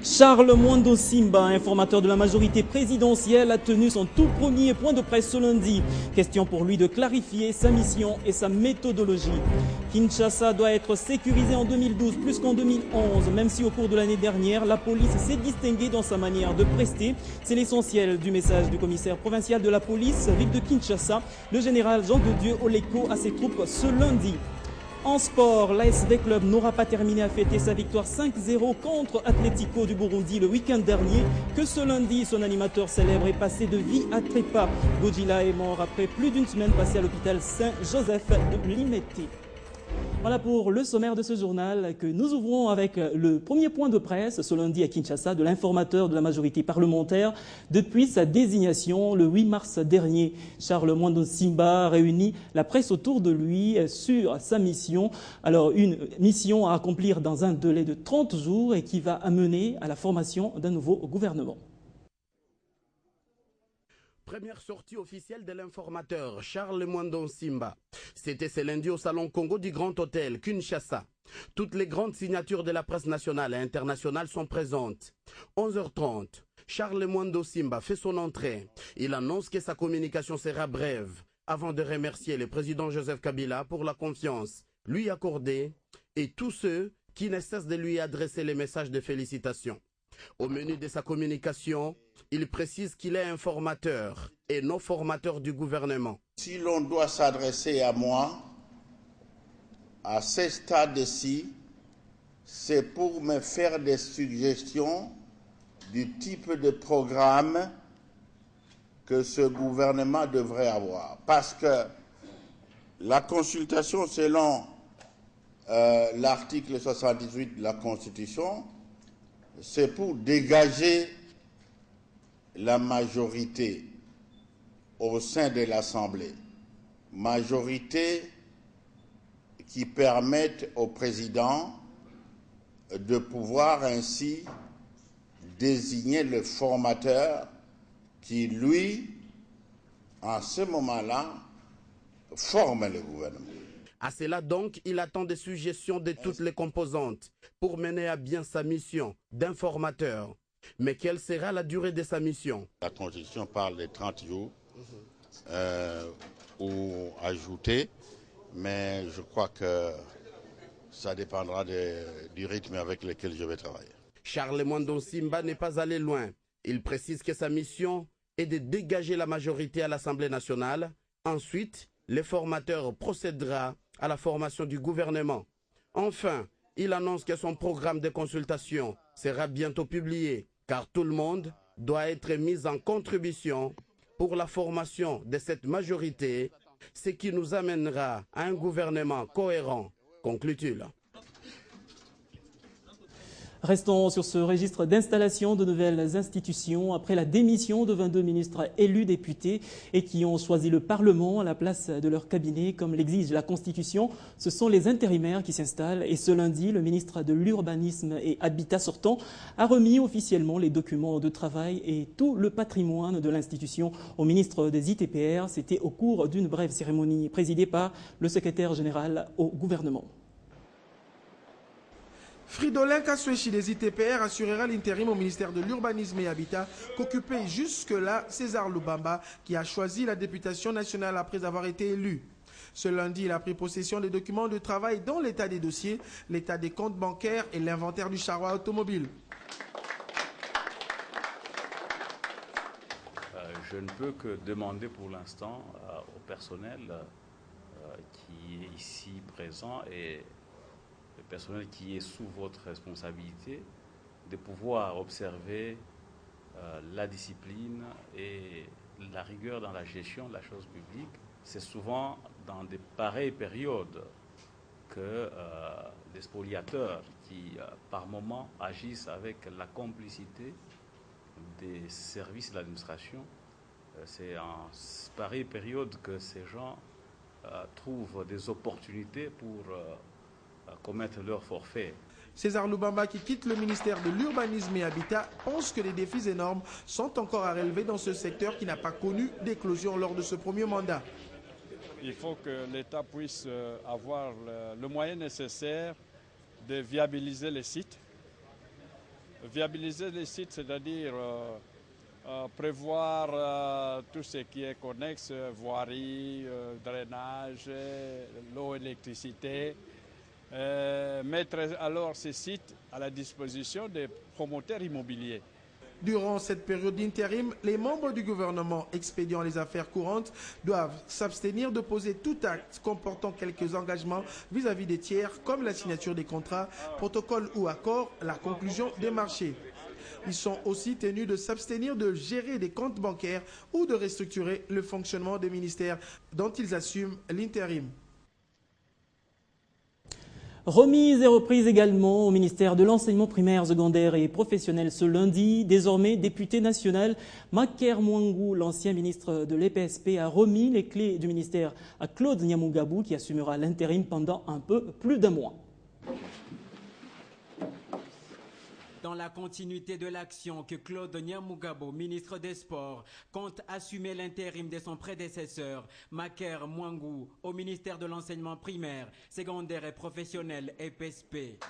Charles Mwando Simba, informateur de la majorité présidentielle, a tenu son tout premier point de presse ce lundi. Question pour lui de clarifier sa mission et sa méthodologie. Kinshasa doit être sécurisée en 2012 plus qu'en 2011, même si au cours de l'année dernière, la police s'est distinguée dans sa manière de prester. C'est l'essentiel du message du commissaire provincial de la police, ville de Kinshasa, le général Jean de Dieu Oleko à ses troupes ce lundi. En sport, l'ASV Club n'aura pas terminé à fêter sa victoire 5-0 contre Atlético du Burundi le week-end dernier, que ce lundi, son animateur célèbre est passé de vie à trépas. Godila est mort après plus d'une semaine passée à l'hôpital Saint-Joseph de Limete. Voilà pour le sommaire de ce journal que nous ouvrons avec le premier point de presse ce lundi à Kinshasa de l'informateur de la majorité parlementaire depuis sa désignation le 8 mars dernier. Charles Mwando Simba réunit la presse autour de lui sur sa mission. Alors une mission à accomplir dans un délai de 30 jours et qui va amener à la formation d'un nouveau gouvernement. Première sortie officielle de l'informateur Charles Mwando Simba. C'était ce lundi au Salon Congo du Grand Hôtel, Kinshasa. Toutes les grandes signatures de la presse nationale et internationale sont présentes. 11h30, Charles Mwando Simba fait son entrée. Il annonce que sa communication sera brève, avant de remercier le président Joseph Kabila pour la confiance lui accordée et tous ceux qui ne cessent de lui adresser les messages de félicitations. Au menu de sa communication, il précise qu'il est informateur et non formateur du gouvernement. Si l'on doit s'adresser à moi, à ce stade-ci, c'est pour me faire des suggestions du type de programme que ce gouvernement devrait avoir. Parce que la consultation selon l'article 78 de la Constitution, c'est pour dégager la majorité au sein de l'Assemblée. Majorité qui permette au président de pouvoir ainsi désigner le formateur qui, lui, en ce moment-là, forme le gouvernement. À cela donc, il attend des suggestions de toutes les composantes pour mener à bien sa mission d'informateur. Mais quelle sera la durée de sa mission? La Constitution parle de 30 jours ou ajouter, mais je crois que ça dépendra du rythme avec lequel je vais travailler. Charles Mwando Simba n'est pas allé loin. Il précise que sa mission est de dégager la majorité à l'Assemblée nationale. Ensuite, le formateur procédera à la formation du gouvernement. Enfin, il annonce que son programme de consultation sera bientôt publié, car tout le monde doit être mis en contribution pour la formation de cette majorité, ce qui nous amènera à un gouvernement cohérent, conclut-il. Restons sur ce registre d'installation de nouvelles institutions après la démission de 22 ministres élus députés et qui ont choisi le Parlement à la place de leur cabinet comme l'exige la Constitution. Ce sont les intérimaires qui s'installent et ce lundi, le ministre de l'Urbanisme et Habitat sortant a remis officiellement les documents de travail et tout le patrimoine de l'institution au ministre des ITPR. C'était au cours d'une brève cérémonie présidée par le secrétaire général au gouvernement. Fridolin Kaswechi des ITPR assurera l'intérim au ministère de l'Urbanisme et Habitat qu'occupait jusque-là César Lubamba qui a choisi la députation nationale après avoir été élu. Ce lundi, il a pris possession des documents de travail dont l'état des dossiers, l'état des comptes bancaires et l'inventaire du charroi automobile. Je ne peux que demander pour l'instant au personnel qui est ici présent et le personnel qui est sous votre responsabilité, de pouvoir observer la discipline et la rigueur dans la gestion de la chose publique. C'est souvent dans de pareilles périodes que les spoliateurs qui, par moments, agissent avec la complicité des services de l'administration, c'est en pareille période que ces gens trouvent des opportunités pour commettre leur forfait. César Lubamba, qui quitte le ministère de l'Urbanisme et Habitat, pense que les défis énormes sont encore à relever dans ce secteur qui n'a pas connu d'éclosion lors de ce premier mandat. Il faut que l'État puisse avoir le moyen nécessaire de viabiliser les sites, Viabiliser les sites, c'est-à-dire prévoir tout ce qui est connexe, voirie, drainage, l'eau, électricité, mettre alors ces sites à la disposition des promoteurs immobiliers. Durant cette période d'intérim, les membres du gouvernement expédiant les affaires courantes doivent s'abstenir de poser tout acte comportant quelques engagements vis-à-vis des tiers, comme la signature des contrats, protocoles ou accords, la conclusion des marchés. Ils sont aussi tenus de s'abstenir de gérer des comptes bancaires ou de restructurer le fonctionnement des ministères dont ils assument l'intérim. Remise et reprise également au ministère de l'Enseignement primaire, secondaire et professionnel ce lundi. Désormais député national, Maker Mwangou, l'ancien ministre de l'EPSP, a remis les clés du ministère à Claude Nyamugabo qui assumera l'intérim pendant un peu plus d'un mois. Dans la continuité de l'action que Claude Nyamugabo, ministre des Sports, compte assumer l'intérim de son prédécesseur, Maker Mwangou, au ministère de l'Enseignement primaire, secondaire et professionnel EPSP.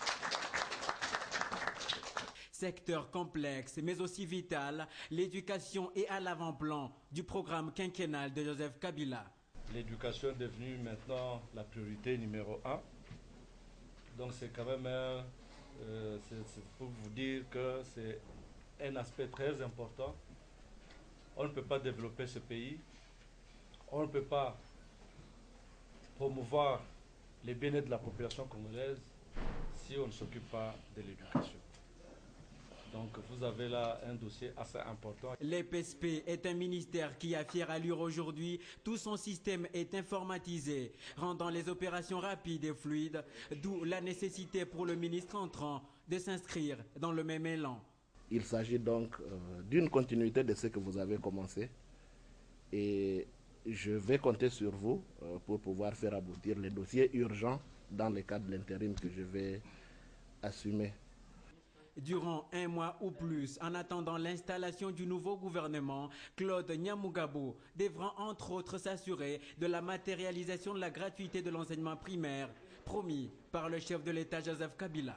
Secteur complexe, mais aussi vital, l'éducation est à l'avant-plan du programme quinquennal de Joseph Kabila. L'éducation est devenue maintenant la priorité numéro 1. Donc c'est quand même c'est pour vous dire que c'est un aspect très important. On ne peut pas développer ce pays, on ne peut pas promouvoir les bien-être de la population congolaise si on ne s'occupe pas de l'éducation. Donc vous avez là un dossier assez important. L'EPSP est un ministère qui a fière allure aujourd'hui. Tout son système est informatisé, rendant les opérations rapides et fluides, d'où la nécessité pour le ministre entrant de s'inscrire dans le même élan. Il s'agit donc d'une continuité de ce que vous avez commencé et je vais compter sur vous pour pouvoir faire aboutir les dossiers urgents dans le cadre de l'intérim que je vais assumer. Durant un mois ou plus, en attendant l'installation du nouveau gouvernement, Claude Nyamugabo devra entre autres s'assurer de la matérialisation de la gratuité de l'enseignement primaire, promis par le chef de l'État Joseph Kabila.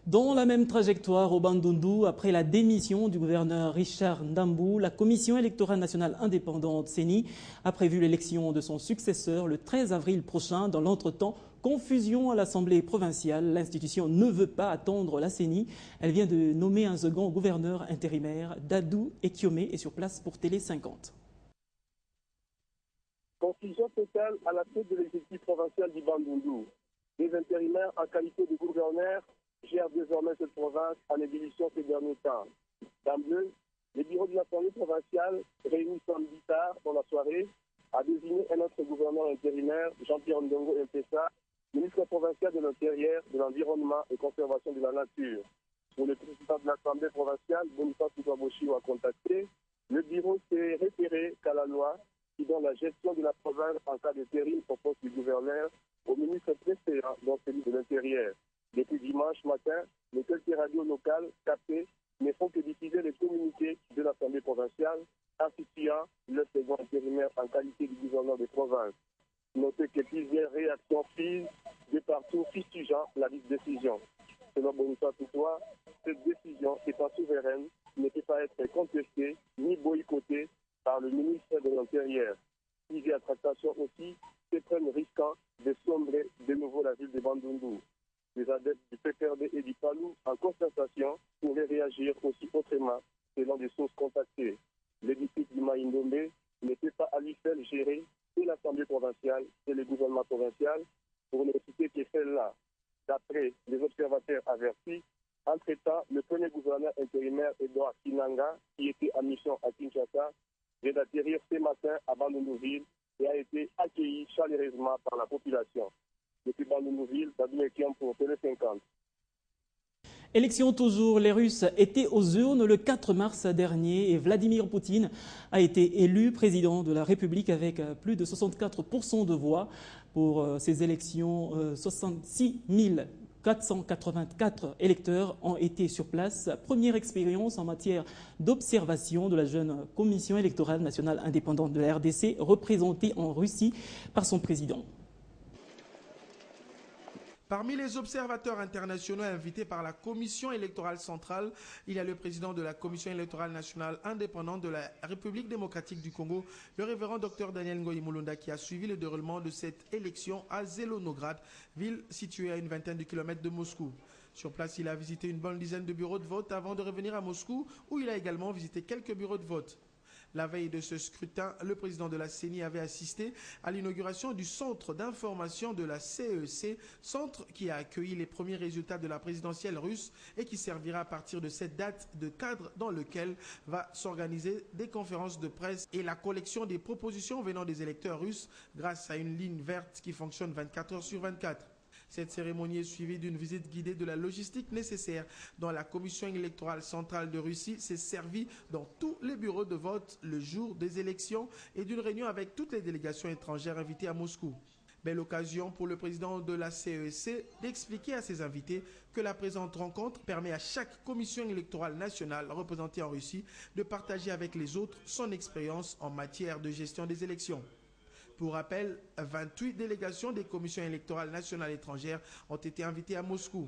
Dans la même trajectoire au Bandundu, après la démission du gouverneur Richard Ndambou, la Commission électorale nationale indépendante, CENI, a prévu l'élection de son successeur le 13 avril prochain. Dans l'entretemps, confusion à l'Assemblée provinciale. L'institution ne veut pas attendre la CENI. Elle vient de nommer un second gouverneur intérimaire. Dadou Ekiome est sur place pour Télé 50. Confusion totale à la tête de l'exécutif provincial du Bandundu. Les intérimaires en qualité de gouverneur gèrent désormais cette province en ébullition ces derniers temps. D'emblée, le bureau de l'Assemblée provinciale, réuni samedi tard dans la soirée, a désigné un autre gouverneur intérimaire, Jean-Pierre Ndongo Mpessa, ministre provincial de l'Intérieur, de l'Environnement et Conservation de la Nature. Pour le président de l'Assemblée provinciale, Boniface Touaboshi a contacté, le bureau s'est référé qu'à la loi qui donne la gestion de la province en cas d'intérim au poste du gouverneur au ministre précédent dans celui de l'Intérieur. Depuis dimanche matin, les quelques radios locales captées ne font que diffuser les communiqués de l'Assemblée provinciale instituant le second intérimaire en qualité de gouverneur de province. Notez que plusieurs réactions prises de partout fustigeant la décision. Selon Boniface Toutoua, cette décision étant souveraine ne peut pas être contestée ni boycottée par le ministre de l'Intérieur. Plusieurs tractations aussi se prennent risquant de sombrer de nouveau la ville de Bandundu. Les adeptes du PPRD et du PALU en concertation pourraient réagir aussi autrement selon des sources contactées. L'édifice du Maïndombe n'était pas à lui seul géré et l'Assemblée provinciale et le gouvernement provincial pour ne citer que celle-là. D'après les observateurs avertis, entre-temps, le premier gouverneur intérimaire Edouard Kinanga, qui était en mission à Kinshasa, vient d'atterrir ce matin à Bandundu-Ville et a été accueilli chaleureusement par la population. Depuis Bandundu-Ville, Dadou Ekiome pour Télé 50. Élection toujours, les Russes étaient aux urnes le 4 mars dernier et Vladimir Poutine a été élu président de la République avec plus de 64% de voix. Pour ces élections, 66 484 électeurs ont été sur place. Première expérience en matière d'observation de la jeune Commission électorale nationale indépendante de la RDC, représentée en Russie par son président. Parmi les observateurs internationaux invités par la Commission électorale centrale, il y a le président de la Commission électorale nationale indépendante de la République démocratique du Congo, le révérend Dr Daniel Ngoyi Mulunda, qui a suivi le déroulement de cette élection à Zelonograd, ville située à une vingtaine de kilomètres de Moscou. Sur place, il a visité une bonne dizaine de bureaux de vote avant de revenir à Moscou, où il a également visité quelques bureaux de vote. La veille de ce scrutin, le président de la CENI avait assisté à l'inauguration du centre d'information de la CEC, centre qui a accueilli les premiers résultats de la présidentielle russe et qui servira à partir de cette date de cadre dans lequel va s'organiser des conférences de presse et la collection des propositions venant des électeurs russes grâce à une ligne verte qui fonctionne 24 heures sur 24. Cette cérémonie est suivie d'une visite guidée de la logistique nécessaire dont la Commission électorale centrale de Russie s'est servie dans tous les bureaux de vote le jour des élections et d'une réunion avec toutes les délégations étrangères invitées à Moscou. Belle occasion pour le président de la CEC d'expliquer à ses invités que la présente rencontre permet à chaque commission électorale nationale représentée en Russie de partager avec les autres son expérience en matière de gestion des élections. Pour rappel, 28 délégations des commissions électorales nationales étrangères ont été invitées à Moscou.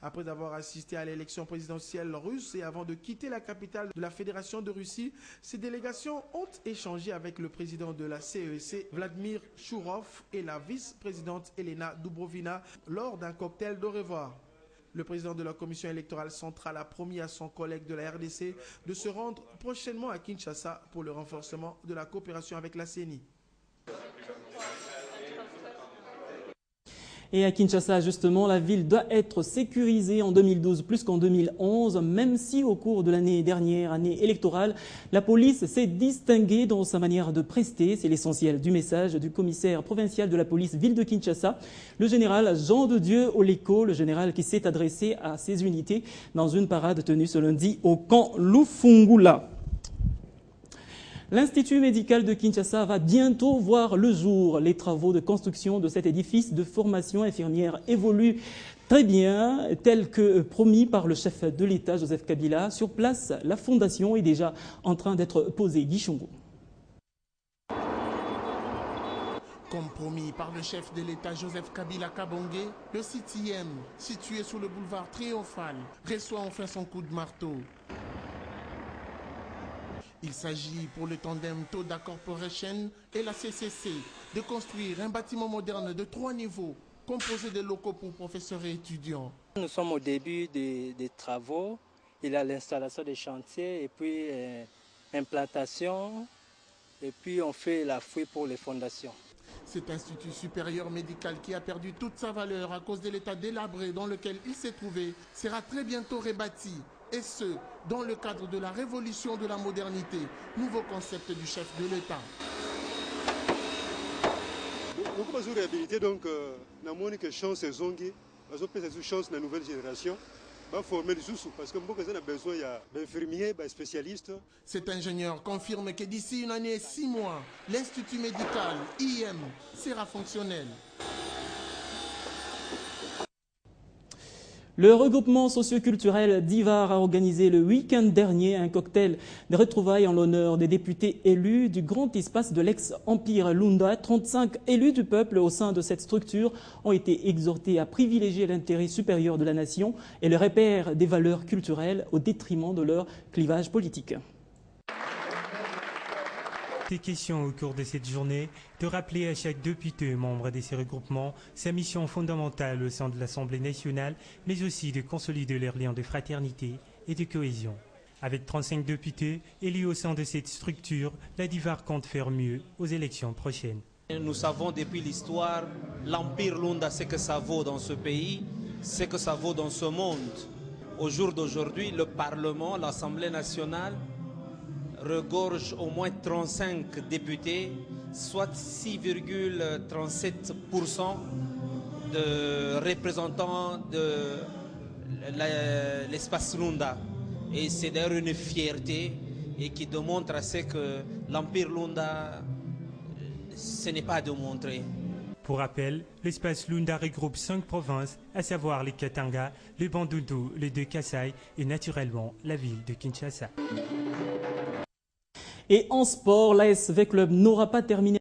Après avoir assisté à l'élection présidentielle russe et avant de quitter la capitale de la Fédération de Russie, ces délégations ont échangé avec le président de la CEC, Vladimir Chourov, et la vice-présidente Elena Dubrovina lors d'un cocktail d'au revoir. Le président de la commission électorale centrale a promis à son collègue de la RDC de se rendre prochainement à Kinshasa pour le renforcement de la coopération avec la CENI. Et à Kinshasa, justement, la ville doit être sécurisée en 2012 plus qu'en 2011, même si au cours de l'année dernière, année électorale, la police s'est distinguée dans sa manière de prester. C'est l'essentiel du message du commissaire provincial de la police ville de Kinshasa, le général Jean de Dieu Oleko, le général qui s'est adressé à ses unités dans une parade tenue ce lundi au camp Lufungula. L'Institut médical de Kinshasa va bientôt voir le jour. Les travaux de construction de cet édifice de formation infirmière évoluent très bien, tel que promis par le chef de l'État, Joseph Kabila. Sur place, la fondation est déjà en train d'être posée. Guy Chongo. Comme promis par le chef de l'État Joseph Kabila Kabongé, le site IM, situé sous le boulevard Triomphal, reçoit enfin son coup de marteau. Il s'agit pour le tandem Toda Corporation et la CCC de construire un bâtiment moderne de 3 niveaux, composé de locaux pour professeurs et étudiants. Nous sommes au début des travaux. Il y a l'installation des chantiers et puis implantation. Et puis on fait la fouille pour les fondations. Cet institut supérieur médical qui a perdu toute sa valeur à cause de l'état délabré dans lequel il s'est trouvé sera très bientôt rebâti. Et ce, dans le cadre de la révolution de la modernité, nouveau concept du chef de l'État. Nous avons réhabilité donc la monique chance et zongi, la chance de la nouvelle génération. Va former des sous parce que beaucoup a besoin d'infirmiers, de spécialistes. Cet ingénieur confirme que d'ici une année et 6 mois, l'Institut médical IM sera fonctionnel. Le regroupement socioculturel d'Ivar a organisé le week-end dernier un cocktail de retrouvailles en l'honneur des députés élus du grand espace de l'ex-empire Lunda. 35 élus du peuple au sein de cette structure ont été exhortés à privilégier l'intérêt supérieur de la nation et le repère des valeurs culturelles au détriment de leur clivage politique. Des questions au cours de cette journée, de rappeler à chaque député membre de ces regroupements sa mission fondamentale au sein de l'Assemblée nationale, mais aussi de consolider leurs liens de fraternité et de cohésion. Avec 35 députés élus au sein de cette structure, la DIVAR compte faire mieux aux élections prochaines. Nous savons depuis l'histoire, l'Empire Lunda, ce que ça vaut dans ce pays, ce que ça vaut dans ce monde. Au jour d'aujourd'hui, le Parlement, l'Assemblée nationale, regorge au moins 35 députés, soit 6,37% de représentants de l'espace Lunda. Et c'est d'ailleurs une fierté et qui démontre à ce que l'Empire Lunda, ce n'est pas à démontrer. Pour rappel, l'espace Lunda regroupe 5 provinces, à savoir les Katanga, le Bandundu, les 2 Kasaï et naturellement la ville de Kinshasa. Et en sport, l'ASV Club n'aura pas terminé